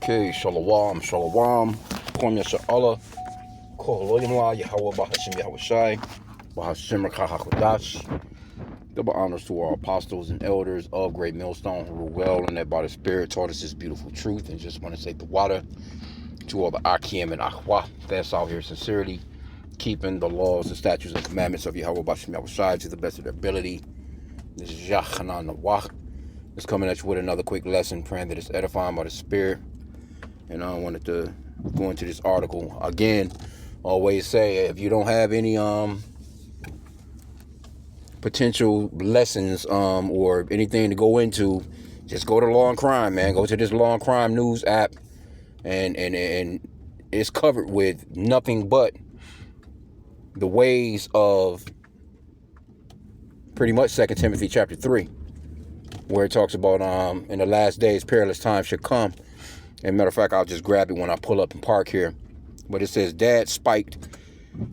Okay, shalom, shalom. Kwam Yasha'Allah. Kol Loyimla, Yahweh Bahashim Yahweh Shai. Bahashim Rakahakodash. Double honors to our apostles and elders of Great Millstone who were well and that by the Spirit taught us this beautiful truth. And just want to say the water to all the H.I.M and Ahwa that's out here sincerity, keeping the laws, the statutes, and commandments of Yahweh Bahashim Yahweh Shai to the best of their ability. This is Yachanan Nawach. Just coming at you with another quick lesson, praying that it's edifying by the Spirit. And I wanted to go into this article. Again, always say, if you don't have any potential lessons or anything to go into, just go to Law and Crime, man. Go to this Law and Crime news app, and it's covered with nothing but the ways of pretty much 2 Timothy chapter 3, where it talks about in the last days perilous times should come. And matter of fact, I'll just grab it when I pull up and park here. But it says, Dad spiked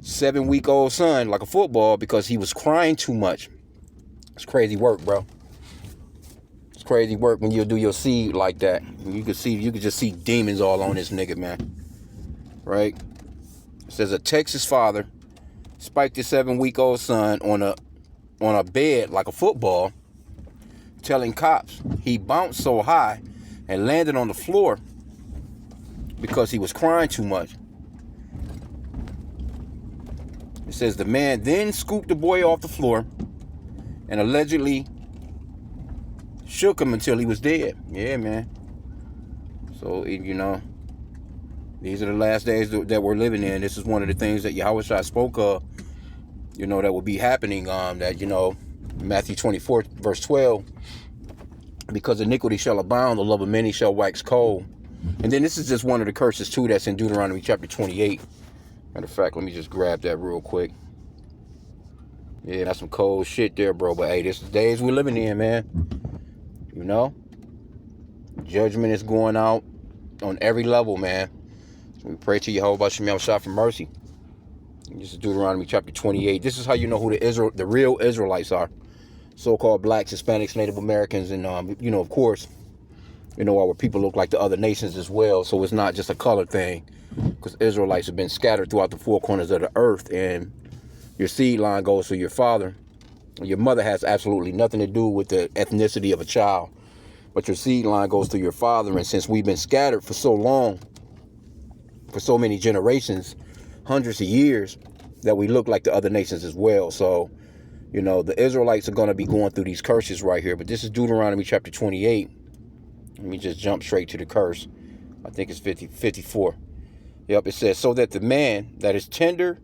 7-week-old son like a football because he was crying too much. It's crazy work, bro. It's crazy work when you do your seed like that. You could just see demons all on this nigga, man. Right? It says a Texas father spiked his 7-week-old son on a bed like a football, telling cops he bounced so high and landed on the floor because he was crying too much. It says the man then scooped the boy off the floor and allegedly shook him until he was dead. Yeah, man. So, you know, these are the last days that we're living in. This is one of the things that Yahweh spoke of, you know, that will be happening. That, you know, Matthew 24, verse 12, because iniquity shall abound, the love of many shall wax cold. And then this is just one of the curses, too, that's in Deuteronomy chapter 28. Matter of fact, let me just grab that real quick. Yeah, that's some cold shit there, bro. But, hey, this is the days we're living in, man. You know? Judgment is going out on every level, man. So we pray to Yahweh Bahashim Yahweh Shai for mercy. This is Deuteronomy chapter 28. This is how you know who the real Israelites are. So-called blacks, Hispanics, Native Americans, and, you know, of course, you know, our people look like the other nations as well. So it's not just a color thing, because Israelites have been scattered throughout the four corners of the earth, and your seed line goes to your father. Your mother has absolutely nothing to do with the ethnicity of a child, but your seed line goes to your father. And since we've been scattered for so long, for so many generations, hundreds of years, that we look like the other nations as well. So, you know, the Israelites are going to be going through these curses right here. But this is Deuteronomy chapter 28. Let me just jump straight to the curse. I think it's 54. Yep, it says, so that the man that is tender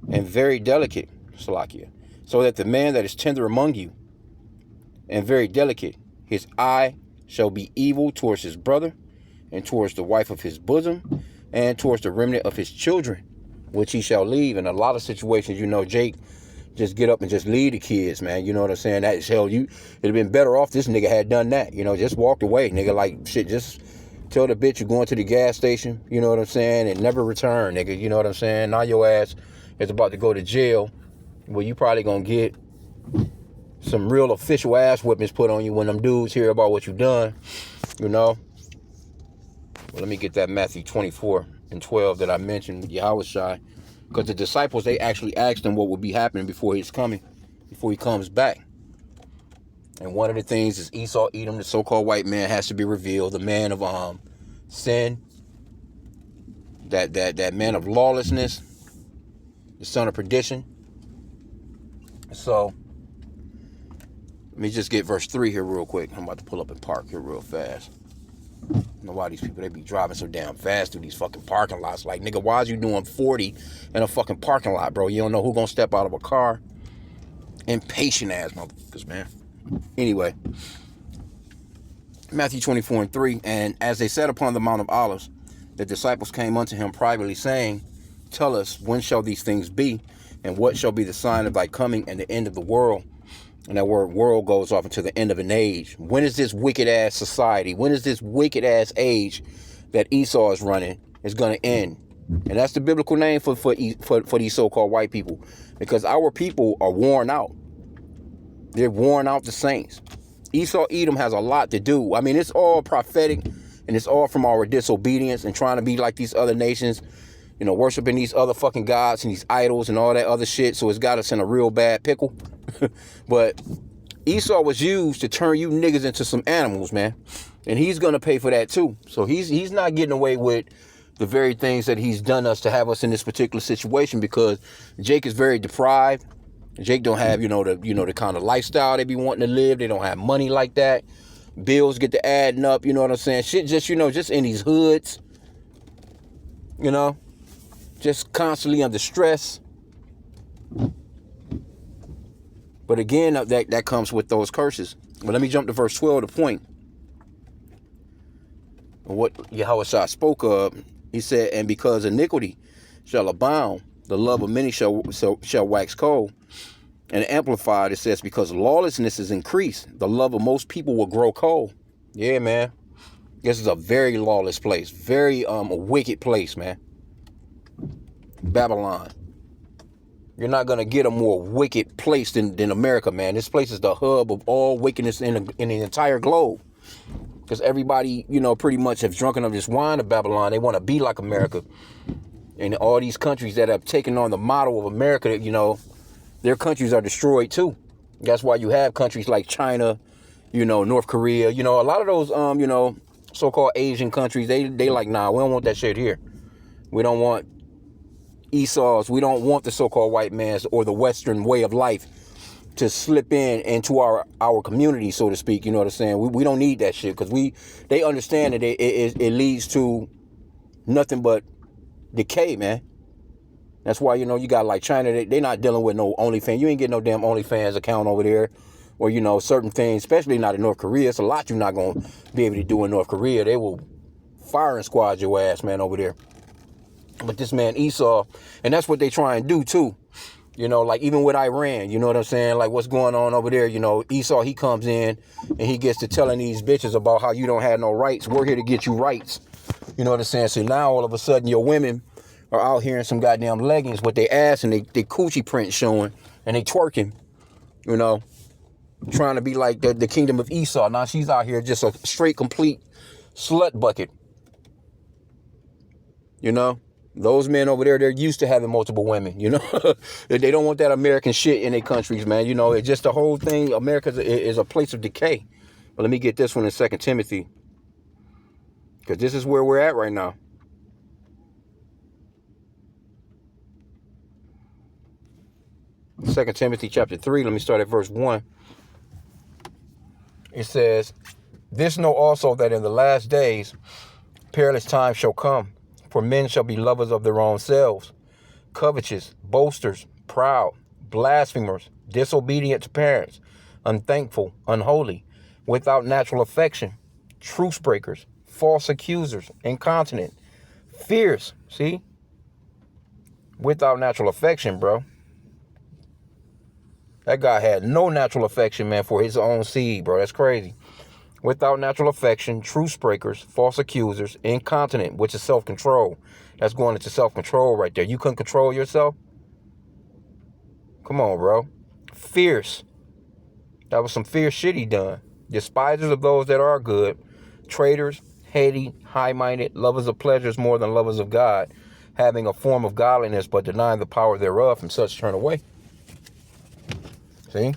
and very delicate, Salakia, so that the man that is tender among you and very delicate, his eye shall be evil towards his brother and towards the wife of his bosom and towards the remnant of his children, which he shall leave. In a lot of situations, you know, Jake just get up and just leave the kids, man. You know what I'm saying? That is hell. It'd have been better off this nigga had done that. You know, just walked away, nigga. Like, shit, just tell the bitch you're going to the gas station, you know what I'm saying, and never return, nigga. You know what I'm saying? Now your ass is about to go to jail, where you probably gonna get some real official ass whippings put on you when them dudes hear about what you done, you know? Well, let me get that Matthew 24 and 12 that I mentioned with Yahweh Shai. Because the disciples, they actually asked him what would be happening before he comes back. And one of the things is Esau, Edom, the so-called white man, has to be revealed. The man of sin, that man of lawlessness, the son of perdition. So, let me just get verse 3 here real quick. I'm about to pull up and park here real fast. I don't know why these people, they be driving so damn fast through these fucking parking lots. Like, nigga, why is you doing 40 in a fucking parking lot, bro? You don't know who gonna step out of a car. Impatient ass motherfuckers, man. Anyway, Matthew 24 and 3, and as they sat upon the Mount of Olives, the disciples came unto him privately, saying, tell us, when shall these things be? And what shall be the sign of thy coming and the end of the world? And that word world goes off into the end of an age. When is this wicked ass society? When is this wicked ass age that Esau is running is going to end? And that's the biblical name for these so-called white people. Because our people are worn out. They're worn out the saints. Esau, Edom has a lot to do. I mean, it's all prophetic. And it's all from our disobedience and trying to be like these other nations, you know, worshiping these other fucking gods and these idols and all that other shit. So it's got us in a real bad pickle. But Esau was used to turn you niggas into some animals, man. And he's going to pay for that too. So he's not getting away with the very things that he's done us to have us in this particular situation, because Jake is very deprived. Jake don't have, the kind of lifestyle they be wanting to live. They don't have money like that. Bills get to adding up, you know what I'm saying? Shit just, just in these hoods, just constantly under stress. But again, that comes with those curses. But let me jump to verse 12, the point. What Yahushua spoke of, he said, and because iniquity shall abound, the love of many shall wax cold. And amplified, it says, because lawlessness is increased, the love of most people will grow cold. Yeah, man. This is a very lawless place. Very a wicked place, man. Babylon. You're not going to get a more wicked place than America, man. This place is the hub of all wickedness in the entire globe. Because everybody, pretty much have drunken of this wine of Babylon. They want to be like America. And all these countries that have taken on the model of America, their countries are destroyed too. That's why you have countries like China, North Korea, a lot of those, so-called Asian countries, they like, nah, we don't want that shit here. We don't want Esau's. We don't want the so-called white man's or the Western way of life to slip into our community, so to speak. You know what I'm saying? We don't need that shit, because they understand that it leads to nothing but decay, man. That's why, you got like China, they not dealing with no OnlyFans. You ain't getting no damn OnlyFans account over there. Or, certain things, especially not in North Korea. It's a lot you're not going to be able to do in North Korea. They will fire and squad your ass, man, over there. But this man Esau, and that's what they try and do too. Like even with Iran, you know what I'm saying? Like what's going on over there, Esau, he comes in and he gets to telling these bitches about how you don't have no rights. We're here to get you rights. You know what I'm saying? So now all of a sudden your women are out here in some goddamn leggings with their ass and they coochie print showing and they twerking, trying to be like the kingdom of Esau. Now she's out here just a straight, complete slut bucket. Those men over there, they're used to having multiple women, They don't want that American shit in their countries, man. It's just the whole thing. America is a place of decay. But let me get this one in 2 Timothy, because this is where we're at right now. 2 Timothy chapter 3, let me start at verse 1. It says, this know also that in the last days perilous times shall come, for men shall be lovers of their own selves, covetous, boasters, proud, blasphemers, disobedient to parents, unthankful, unholy, without natural affection, truce breakers, false accusers, incontinent, fierce, see? Without natural affection, bro. That guy had no natural affection, man, for his own seed, bro. That's crazy. Without natural affection, truce breakers, false accusers, incontinent, which is self-control. That's going into self-control right there. You couldn't control yourself? Come on, bro. Fierce. That was some fierce shit he done. Despisers of those that are good. Traitors, heady, high-minded, lovers of pleasures more than lovers of God, having a form of godliness but denying the power thereof, from such turn away. See?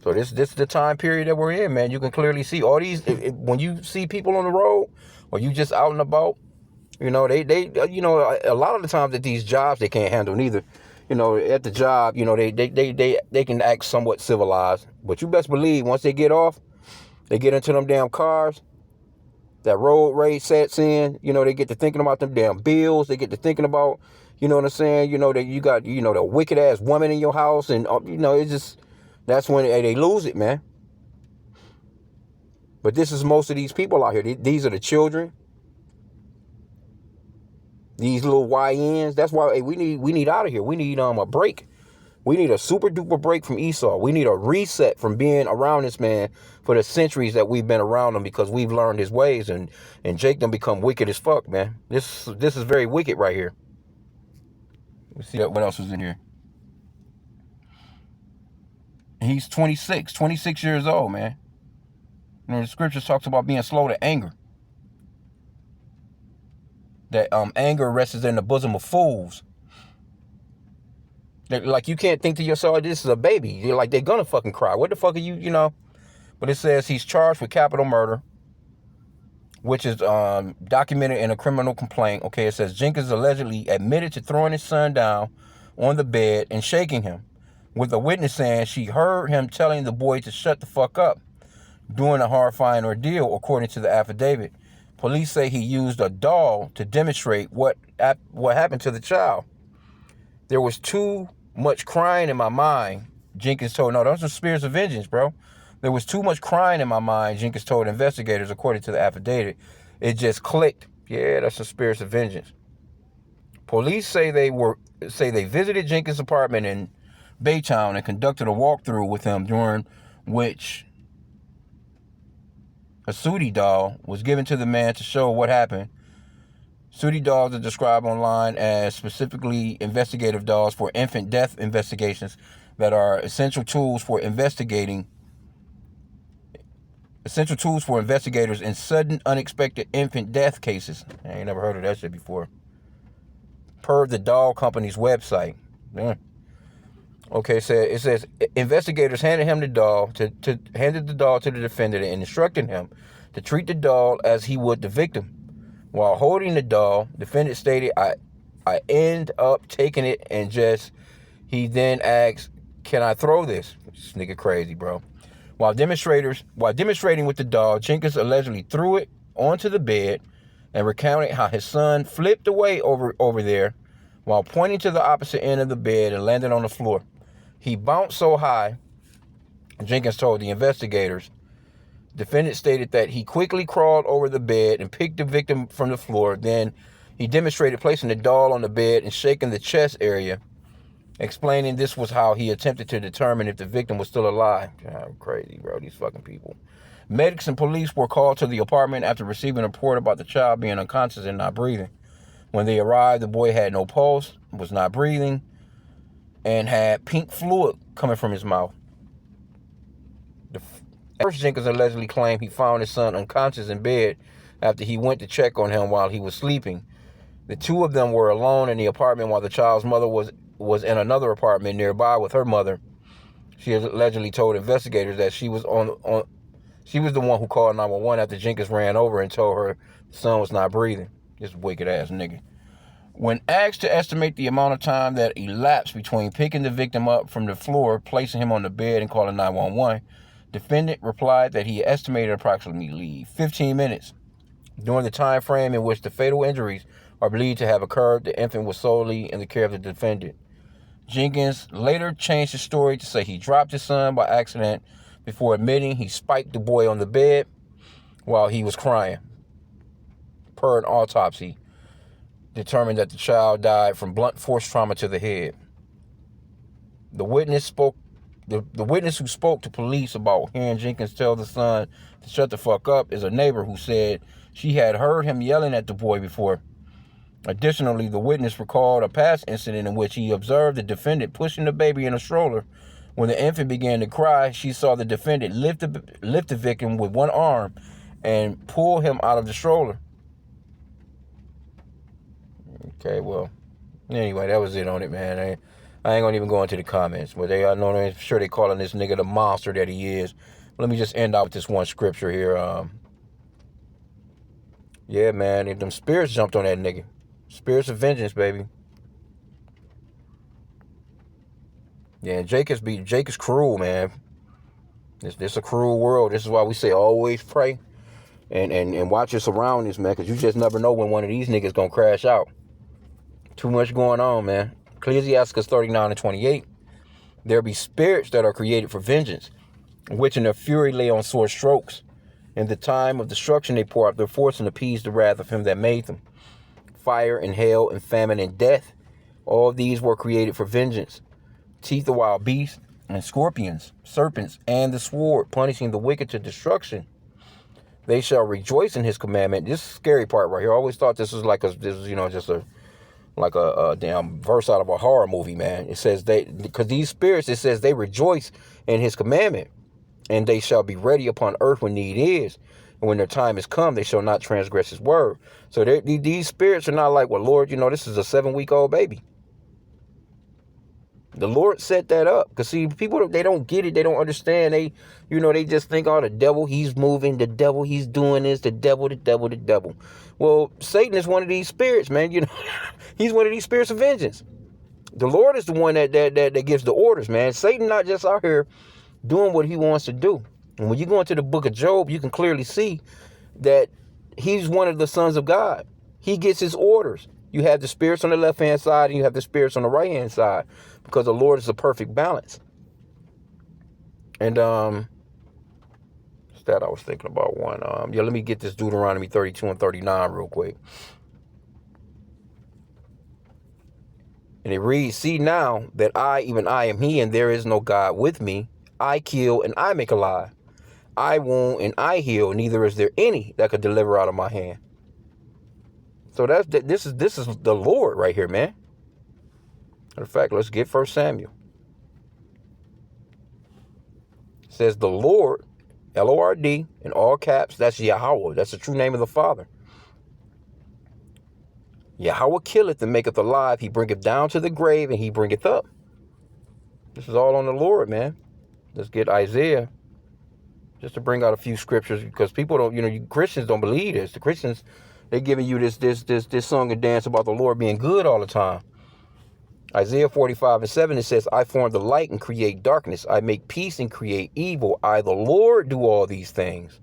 So this is the time period that we're in, man. You can clearly see all these. When you see people on the road, or you just out and about, they a lot of the times at these jobs they can't handle neither. At the job, they can act somewhat civilized, but you best believe once they get off, they get into them damn cars. That road rage sets in. They get to thinking about them damn bills. They get to thinking about, you know what I'm saying. That you got, the wicked ass woman in your house, and it's just. That's when they lose it, man. But this is most of these people out here. These are the children. These little YNs. That's why we need out of here. We need a break. We need a super duper break from Esau. We need a reset from being around this man for the centuries that we've been around him, because we've learned his ways, and Jake done become wicked as fuck, man. This is very wicked right here. Let's see what else was in here. He's 26 years old, man. The scriptures talks about being slow to anger. that anger rests in the bosom of fools. Like, you can't think to yourself, this is a baby. You're like, they're gonna fucking cry. What the fuck are you know? But it says he's charged with capital murder, which is documented in a criminal complaint. Okay, it says Jenkins allegedly admitted to throwing his son down on the bed and shaking him, with a witness saying she heard him telling the boy to shut the fuck up during a horrifying ordeal, according to the affidavit. Police say he used a doll to demonstrate what happened to the child. There was too much crying in my mind, Jenkins told. No, those are spirits of vengeance, bro. There was too much crying in my mind, Jenkins told investigators, according to the affidavit. It just clicked. Yeah, that's the spirits of vengeance. Police say they visited Jenkins' apartment in Baytown and conducted a walkthrough with him, during which a Sooty doll was given to the man to show what happened. Sooty dolls are described online as specifically investigative dolls for infant death investigations that are essential tools for investigators in sudden, unexpected infant death cases. I ain't never heard of that shit before. Per the doll company's website. Yeah. Okay, so it says investigators handed the doll to the defendant and instructed him to treat the doll as he would the victim. While holding the doll, defendant stated, I end up taking it and he then asked, can I throw this? This nigga crazy, bro. While demonstrating with the doll, Jenkins allegedly threw it onto the bed and recounted how his son flipped away over there while pointing to the opposite end of the bed and landed on the floor. He bounced so high, Jenkins told the investigators. Defendant stated that he quickly crawled over the bed and picked the victim from the floor. Then he demonstrated placing the doll on the bed and shaking the chest area, explaining this was how he attempted to determine if the victim was still alive. God, crazy, bro, these fucking people. Medics and police were called to the apartment after receiving a report about the child being unconscious and not breathing. When they arrived, the boy had no pulse, was not breathing, and had pink fluid coming from his mouth. First, Jenkins allegedly claimed he found his son unconscious in bed after he went to check on him while he was sleeping. The two of them were alone in the apartment while the child's mother was in another apartment nearby with her mother. She allegedly told investigators that she was the one who called 911 after Jenkins ran over and told her the son was not breathing. This wicked ass nigga. When asked to estimate the amount of time that elapsed between picking the victim up from the floor, placing him on the bed, and calling 911, defendant replied that he estimated approximately 15 minutes. During the time frame in which the fatal injuries are believed to have occurred, the infant was solely in the care of the defendant. Jenkins later changed his story to say he dropped his son by accident before admitting he spiked the boy on the bed while he was crying. Per an autopsy, determined that the child died from blunt force trauma to the head. The witness who spoke to police about hearing Jenkins tell the son to shut the fuck up is a neighbor who said she had heard him yelling at the boy before. Additionally, the witness recalled a past incident in which he observed the defendant pushing the baby in a stroller. When the infant began to cry, she saw the defendant lift the victim with one arm and pull him out of the stroller. Okay, well, anyway, that was it on it, man. I ain't gonna even go into the comments, but I'm sure they calling this nigga the monster that he is. Let me just end out with this one scripture here. Yeah, man, if them spirits jumped on that nigga. Spirits of vengeance, baby. Yeah, Jake is cruel, man. This a cruel world. This is why we say always pray and watch your surroundings, man, because you just never know when one of these niggas gonna crash out. Too much going on, man. Ecclesiastes 39:28. There be spirits that are created for vengeance, which in their fury lay on sore strokes. In the time of destruction they pour out their force and appease the wrath of him that made them. Fire and hail and famine and death, all these were created for vengeance. Teeth of wild beasts and scorpions, serpents, and the sword, punishing the wicked to destruction. They shall rejoice in his commandment. This is the scary part right here. I always thought this was just a damn verse out of a horror movie, man. It says because these spirits, it says they rejoice in his commandment, and they shall be ready upon earth when need is. And when their time is come, they shall not transgress his word. So these spirits are not like, well, Lord, this is a 7-week-old baby. The Lord set that up. Because see, people, they don't get it. They don't understand. They just think, oh, the devil, he's moving. The devil, he's doing this. The devil, the devil, the devil. Well, Satan is one of these spirits, man. He's one of these spirits of vengeance. The Lord is the one that gives the orders, man. Satan not just out here doing what he wants to do. And when you go into the book of Job, you can clearly see that he's one of the sons of God. He gets his orders. You have the spirits on the left-hand side and you have the spirits on the right-hand side, because the Lord is a perfect balance. And that I was thinking about one. Let me get this Deuteronomy 32 and 39 real quick. And it reads, see now that I, even I am he, and there is no God with me. I kill and I make alive. I wound and I heal, neither is there any that could deliver out of my hand. So this is the Lord right here, man. Matter of fact, let's get 1 Samuel. It says the Lord, Lord, in all caps, that's Yahweh. That's the true name of the Father. Yahweh killeth and maketh alive. He bringeth down to the grave and he bringeth up. This is all on the Lord, man. Let's get Isaiah, just to bring out a few scriptures, because people don't, you Christians don't believe this. The Christians, they're giving you this song and dance about the Lord being good all the time. Isaiah 45 and 7, it says, I form the light and create darkness. I make peace and create evil. I, the Lord, do all these things.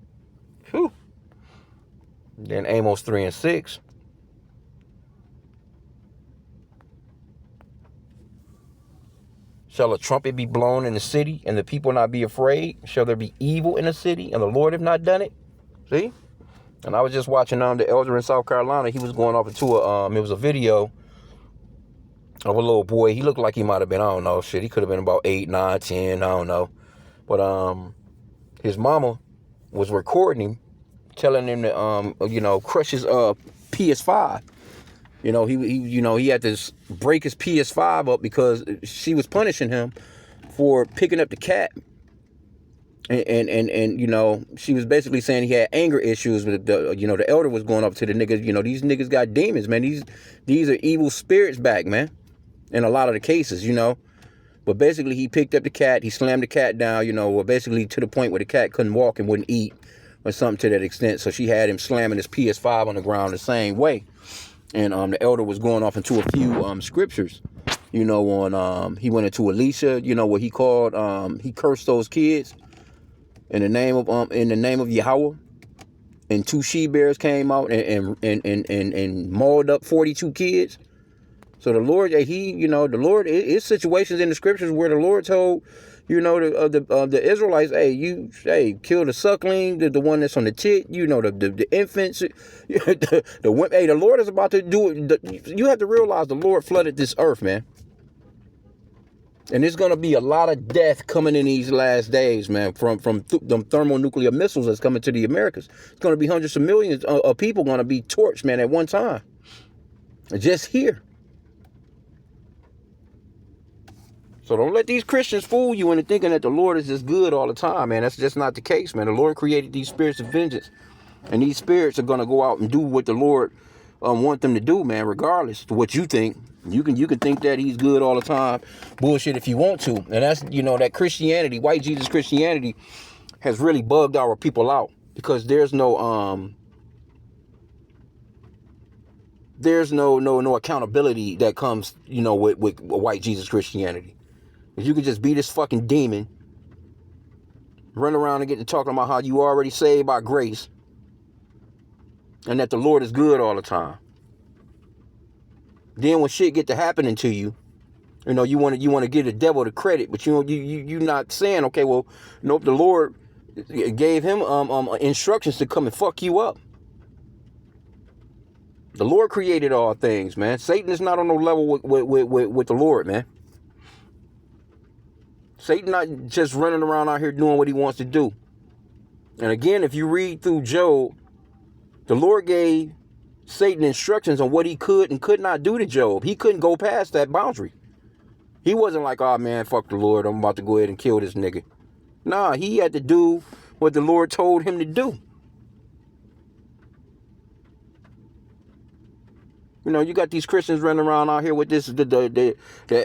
Whew. Then Amos 3 and 6. Shall a trumpet be blown in the city, and the people not be afraid? Shall there be evil in the city, and the Lord have not done it? See? And I was just watching the elder in South Carolina. He was going off into it was a video of a little boy. He looked like he might have been, I don't know, shit. He could have been about 8, 9, 10, I don't know. But his mama was recording him, telling him to crush his PS5. He had to break his PS5 up because she was punishing him for picking up the cat. And she was basically saying he had anger issues with the elder was going up to the niggas. These niggas got demons, man. These are evil spirits back, man. In a lot of the cases, But basically he picked up the cat, he slammed the cat down, basically to the point where the cat couldn't walk and wouldn't eat or something to that extent. So she had him slamming his PS5 on the ground the same way. And the elder was going off into a few scriptures, on he went into Elisha, what he called he cursed those kids in the name of Yahweh, and 2 she-bears came out and mauled up 42 kids. So the Lord, the Lord, it's situations in the scriptures where the Lord told the Israelites, hey, kill the suckling, the one that's on the tit, the infants, the Lord is about to do it. You have to realize the Lord flooded this earth, man. And there's going to be a lot of death coming in these last days, man, from them thermonuclear missiles that's coming to the Americas. It's going to be hundreds of millions of people going to be torched, man, at one time. Just here. So don't let these Christians fool you into thinking that the Lord is just good all the time, man. That's just not the case, man. The Lord created these spirits of vengeance. And these spirits are going to go out and do what the Lord want them to do, man, regardless of what you think. You can think that he's good all the time. Bullshit if you want to. And that's, that Christianity, white Jesus Christianity, has really bugged our people out. Because there's no accountability that comes, with white Jesus Christianity. If you could just be this fucking demon, run around and get to talking about how you already saved by grace, and that the Lord is good all the time. Then when shit get to happening to you, you want to give the devil the credit, but you're not saying, okay, well, nope, the Lord gave him instructions to come and fuck you up. The Lord created all things, man. Satan is not on no level with the Lord, man. Satan not just running around out here doing what he wants to do. And again, if you read through Job, the Lord gave Satan instructions on what he could and could not do to Job. He couldn't go past that boundary. He wasn't like, oh man, fuck the Lord, I'm about to go ahead and kill this nigga. Nah, he had to do what the Lord told him to do. You know, you got these Christians running around out here with this, the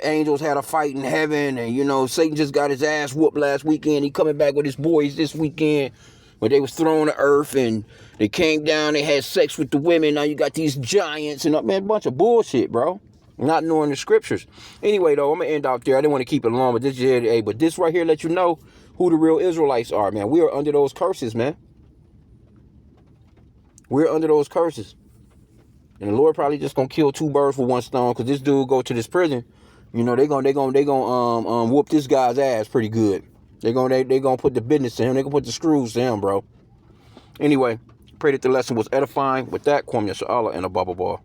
angels had a fight in heaven, and, you know, Satan just got his ass whooped last weekend. He coming back with his boys this weekend. But they was thrown to earth, and they came down, they had sex with the women. Now you got these giants, and man, a bunch of bullshit, bro. Not knowing the scriptures. Anyway, though, I'm going to end out there. I didn't want to keep it long, but this right here let you know who the real Israelites are, man. We are under those curses, man. We're under those curses. And the Lord probably just gonna kill two birds with one stone, because this dude go to this prison. You know, they gonna whoop this guy's ass pretty good. They gonna put the business to him. They gonna put the screws to him, bro. Anyway, pray that the lesson was edifying. With that, Kwam Yasha Allah and a bubble ball.